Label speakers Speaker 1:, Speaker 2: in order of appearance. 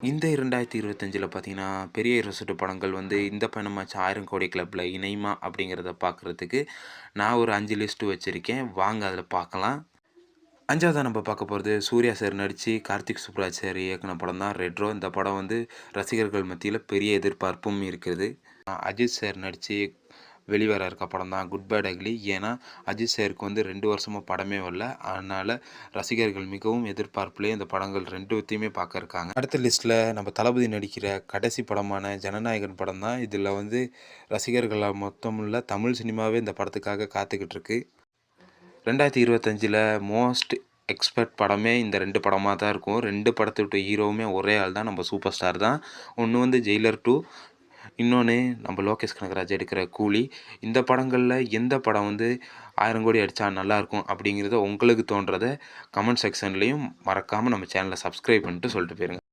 Speaker 1: இந்த 2025ல பார்த்தீங்கன்னா, பெரிய ரிசல்ட் படங்கள் வந்து இந்த பயணமாச்சு 1000 கோடி கிளப்ல இணையுமா? அப்படிங்கிறத பார்க்குறதுக்கு நான் ஒரு 5 லிஸ்ட் வச்சிருக்கேன். வாங்க அதில பார்க்கலாம். 5வதா நம்ம பார்க்க போறது சூர்யா சார் நடிச்சு, கார்த்திக் சுப்புராஜ் சார் இயக்குன படம் தான் ரெட்ரோ. இந்த படம் வந்து ரசிகர்கள் மத்தியில பெரிய எதிர்பார்ப்பும் இருக்குது. அஜித் சார் நடிச்சு வெளிவர இருக்க படம் தான் குட் பேட் அக்லி. ஏன்னா, அஜித் சாருக்கு வந்து 2 வருஷமா படமே வரல. அதனால ரசிகர்கள் மிகவும் எதிர்பார்ப்பிலே இந்த படங்கள் 2த்தையுமே பார்க்க இருக்காங்க. அடுத்த லிஸ்ட்ல நம்ம தளபதி நடிக்கிற கடைசி படமான ஜனநாயகன் படம் தான். இதில வந்து ரசிகர்கள் மொத்தமுள்ள தமிழ் சினிமாவே இந்த படத்துக்காக காத்துக்கிட்டு இருக்கு. 2025ல மோஸ்ட் எக்ஸ்பெக்ட் படமே இந்த 2 படமா தான் இருக்கும். 2 படத்தோட ஹீரோவுமே ஒரே ஆள் தான். நம்ம சூப்பர் ஸ்டார் தான். ஒண்ணு வந்து ஜெயிலர் 2, இன்னொன்னு நம்ம லோகேஷ் கனகராஜ் எடுக்கிற கூலி. இந்த படங்கள்ல எந்த படம் வந்து 1000 கோடி அடிச்சா நல்லாயிருக்கும் அப்படிங்கிறத உங்களுக்கு தோன்றத கமெண்ட் செக்ஷன்லயும் மறக்காம நம்ம சேனலை சப்ஸ்கிரைப் பண்ணிட்டு சொல்லிட்டு போயிருங்க.